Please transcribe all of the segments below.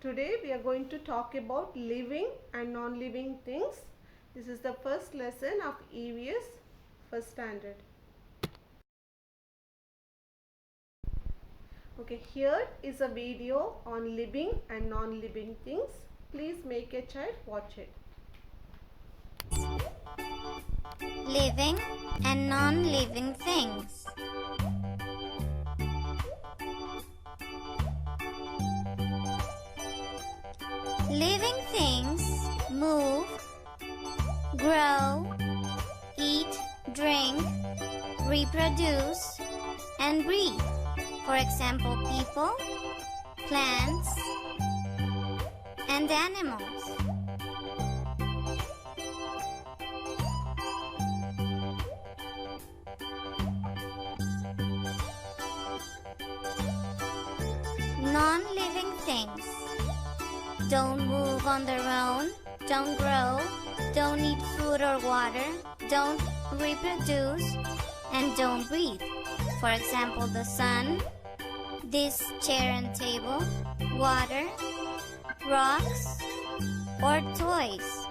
Today we are going to talk about living and non-living things. This is the first lesson of EVS first standard. Okay, here is a video on living and non-living things. Please make a child watch it. Living and non-living things. Living things move, grow, eat, drink, reproduce, and breathe. For example, people, plants, and animals. Non-living things don't move on their own, don't grow, don't eat food or water, don't reproduce, and don't breathe. For example, the sun, this chair and table, water, rocks, or toys.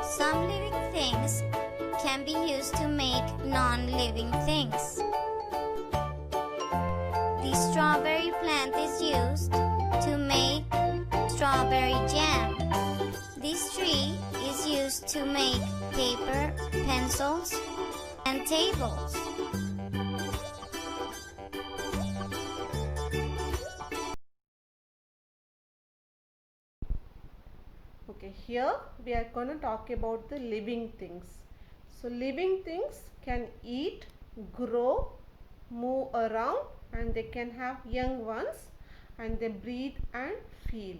Some living things can be used to make non-living things. The strawberry plant is used to make strawberry jam. This tree is used to make paper, pencils, and tables. Okay, here we are going to talk about the living things. So living things can eat, grow, move around, and they can have young ones, and they breathe and feel.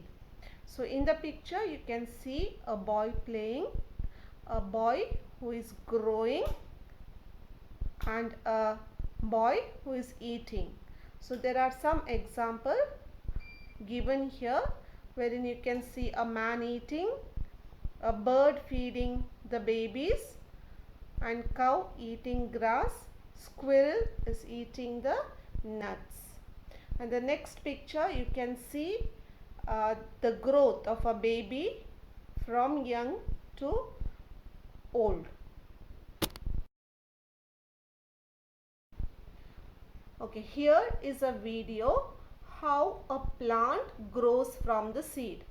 So in the picture you can see a boy playing, a boy who is growing, and a boy who is eating. So there are some examples given here wherein you can see a man eating, a bird feeding the babies, and cow eating grass, squirrel is eating the nuts. And the next picture you can see the growth of a baby from young to old. Okay, here is a video how a plant grows from the seed.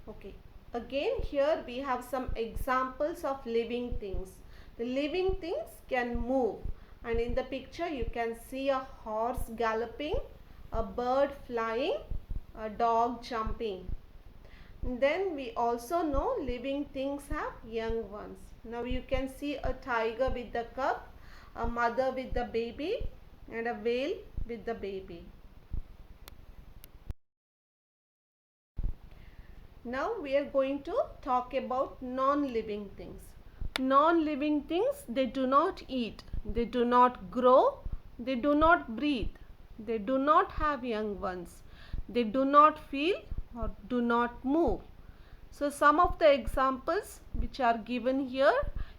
Okay, again here we have some examples of living things. The living things can move, and in the picture you can see a horse galloping, a bird flying, a dog jumping. And then we also know living things have young ones. Now you can see a tiger with the cub, a mother with the baby, and a whale with the baby. Now we are going to talk about non-living things. Non-living things, they do not eat, they do not grow, they do not breathe, they do not have young ones, they do not feel or do not move. So some of the examples which are given here,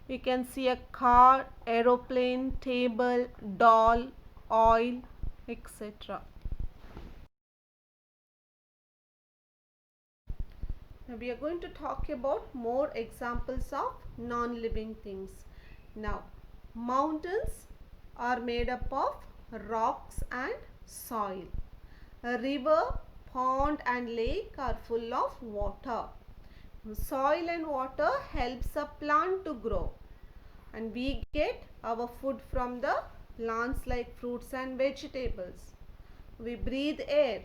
we can see a car, aeroplane, table, doll, oil, etc. Now we are going to talk about more examples of non-living things. Now, mountains are made up of rocks and soil. A river, pond and lake are full of water. Soil and water helps a plant to grow, and we get our food from the plants like fruits and vegetables. We breathe air.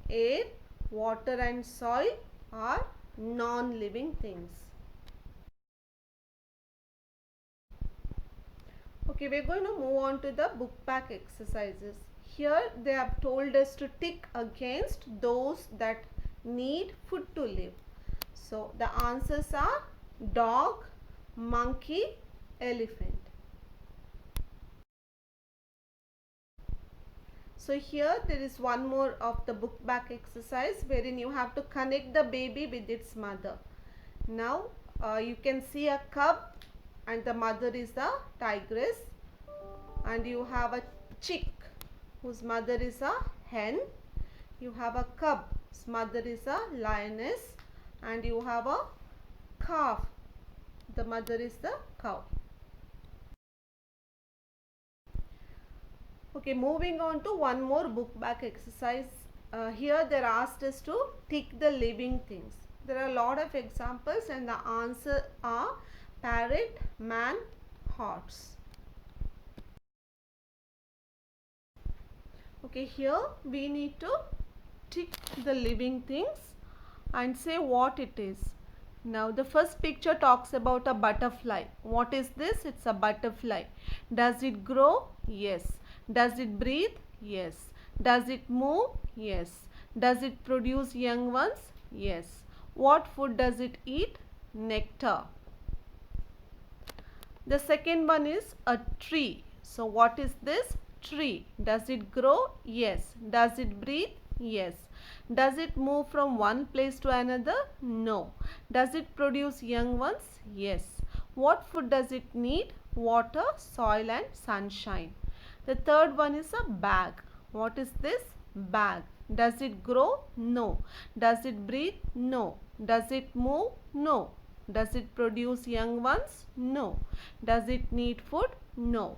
Air, water and soil are non-living things. Okay, we're going to move on to the book back exercises. Here they have told us to tick against those that need food to live. So the answers are dog, monkey, elephant. So here there is one more of the book back exercise wherein you have to connect the baby with its mother. Now you can see a cub and the mother is the tigress, and you have a chick whose mother is a hen. You have a cub whose mother is a lioness, and you have a calf. The mother is the cow. Okay, moving on to one more book back exercise. Here they are asked us to tick the living things. There are a lot of examples and the answer are parrot, man, horse. Okay, here we need to tick the living things and say what it is. Now the first picture talks about a butterfly. What is this? It's a butterfly. Does it grow? Yes. Does it breathe? Yes. Does it move? Yes. Does it produce young ones? Yes. What food does it eat? Nectar. The second one is a tree. So what is this? Tree. Does it grow? Yes. Does it breathe? Yes. Does it move from one place to another? No. Does it produce young ones? Yes. What food does it need? Water, soil and sunshine. The third one is a bag. What is this? Bag. Does it grow? No. Does it breathe? No. Does it move? No. Does it produce young ones? No. Does it need food? No.